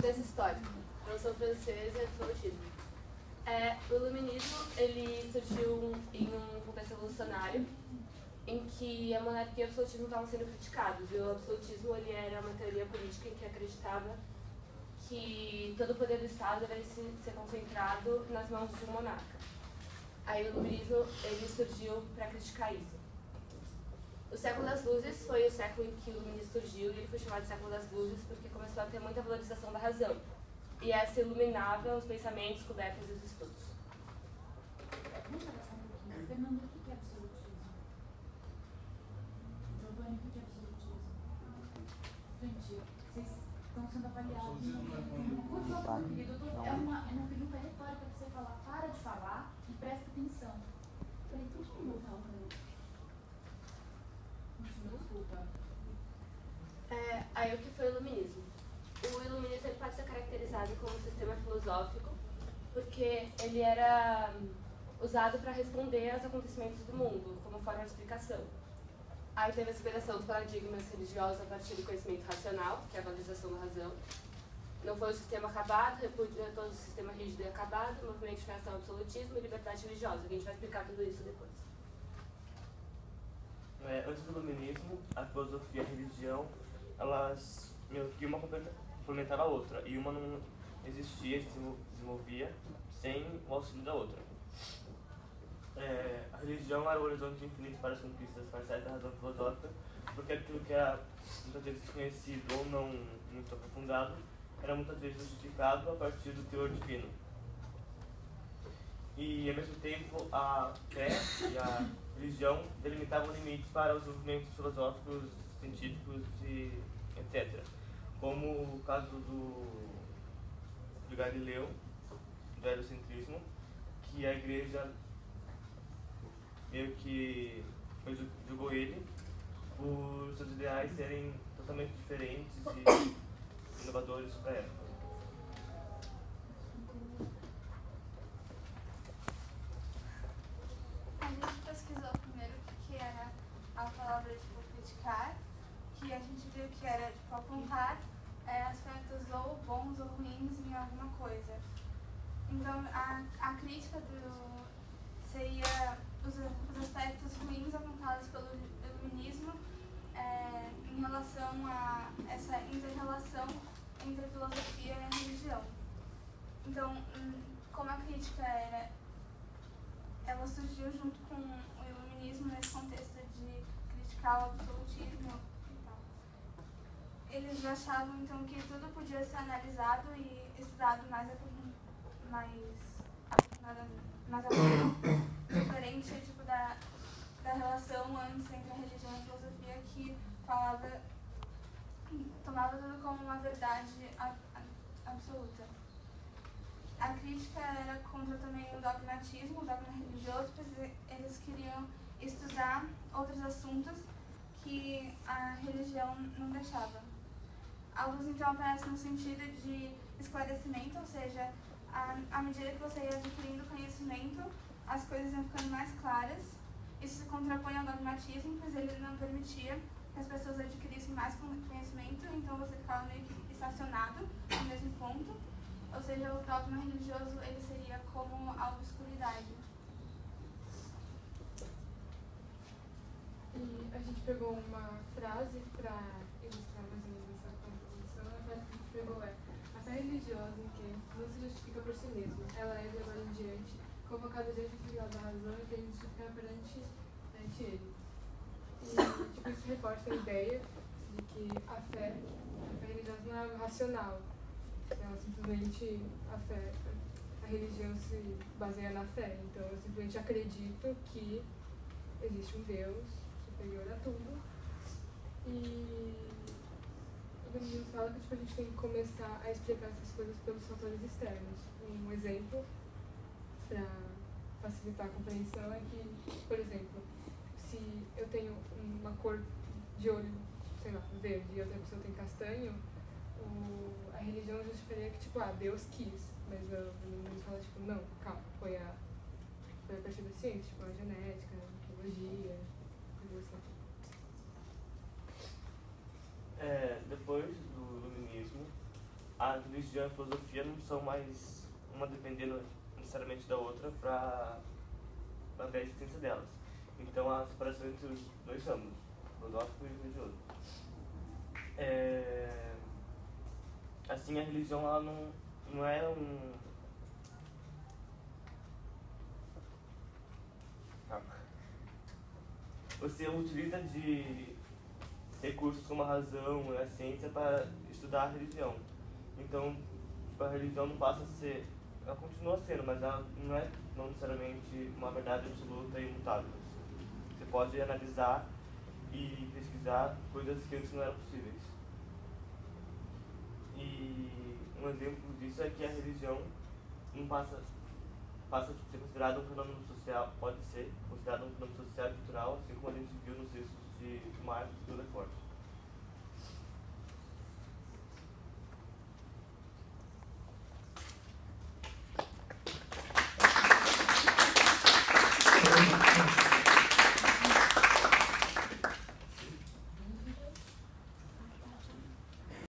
contexto histórico. Revolução Francesa e absolutismo. O iluminismo ele surgiu em um contexto revolucionário em que a monarquia e o absolutismo estavam sendo criticados. E o absolutismo ele era uma teoria política em que acreditava que todo o poder do Estado deve ser concentrado nas mãos de um monarca. Aí o iluminismo ele surgiu para criticar isso. O século das luzes foi o século em que o iluminismo surgiu e ele foi chamado de século das luzes porque começou a ter muita valorização da razão. E essa iluminava os pensamentos, descobertas e os estudos. Fernando, o que é absolutismo? Giovanni, o que é absolutismo? Gente, vocês estão sendo avaliados. Por favor, querido, é uma pergunta retórica para você falar. Para de falar e presta atenção. Peraí, continua falando. Continua, desculpa. Aí o que foi o iluminismo? O iluminismo ele pode ser caracterizado como um sistema filosófico porque ele era usado para responder aos acontecimentos do mundo, como forma de explicação. Aí teve a superação dos paradigmas religiosos a partir do conhecimento racional, que é a valorização da razão. Não foi o sistema acabado, repudiou todo o sistema rígido e acabado, movimento de criação, absolutismo e liberdade religiosa. A gente vai explicar tudo isso depois. Antes do iluminismo, a filosofia e a religião, elas meio que uma complementaram a outra, e uma não existia, se desenvolvia sem o auxílio da outra. A religião era o horizonte infinito para as conquistas parciais da razão filosófica, porque aquilo que era muitas vezes desconhecido ou não muito aprofundado, era muitas vezes justificado a partir do teor divino. E, ao mesmo tempo, a fé e a religião delimitavam limites para os movimentos filosóficos, científicos e etc. Como o caso de Galileu, do heliocentrismo, que a igreja meio que julgou ele por seus ideais serem totalmente diferentes e inovadores para a época. A gente pesquisou primeiro o que era a palavra criticar, que a gente viu que era apontar aspectos ou bons ou ruins em alguma coisa. Então a crítica seria os aspectos ruins apontados pelo iluminismo em relação a essa inter-relação entre a filosofia e a religião. Então, como a crítica ela surgiu junto com o iluminismo nesse contexto de criticar o absolutismo e tal. Eles achavam então que tudo podia ser analisado e estudado mais a fundo, diferente tipo, da relação antes entre a religião e a filosofia, que tomava tudo como uma verdade absoluta. A crítica era contra também o dogmatismo, o dogma religioso, pois eles queriam estudar outros assuntos que a religião não deixava. A luz, então, aparece no sentido de esclarecimento, ou seja, à medida que você ia adquirindo conhecimento, as coisas iam ficando mais claras. Isso se contrapõe ao dogmatismo, pois ele não permitia que as pessoas adquirissem mais conhecimento, então você ficava meio que estacionado no mesmo ponto. Ou seja, o dogma religioso ele seria como a obscuridade. E a gente pegou uma frase para ilustrar mais ou menos essa composição. A frase que a gente pegou a fé religiosa em que não se justifica por si mesma. Ela é, de agora em diante, convocada diante do lado da razão e tem de justificar perante ele. E isso reforça a ideia de que a fé religiosa não é algo racional. Ela simplesmente, a religião se baseia na fé. Então eu simplesmente acredito que existe um Deus superior a tudo. E o Benjamin fala que a gente tem que começar a explicar essas coisas pelos fatores externos. Um exemplo para facilitar a compreensão é que, por exemplo, se eu tenho uma cor de olho, sei lá, verde, e outra pessoa tem castanho, a religião justificaria que, Deus quis, mas o Benjamin fala, não, calma, foi a partir da ciência, a genética, a biologia, coisas assim. Depois do iluminismo, a religião e a filosofia não são mais uma dependendo necessariamente da outra para ver a existência delas. Então a separação entre os dois ramos, filosófico e religioso. Assim, a religião ela não é um... Você utiliza de recursos como a razão e a ciência para estudar a religião. Então, tipo, a religião não passa a ser... Ela continua sendo, mas ela não necessariamente uma verdade absoluta e imutável. Você pode analisar e pesquisar coisas que antes não eram possíveis. E um exemplo disso é que a religião não passa a ser considerado um fenômeno social, pode ser considerado um fenômeno social e cultural, assim como a gente viu nos textos de Marx e do Lefort.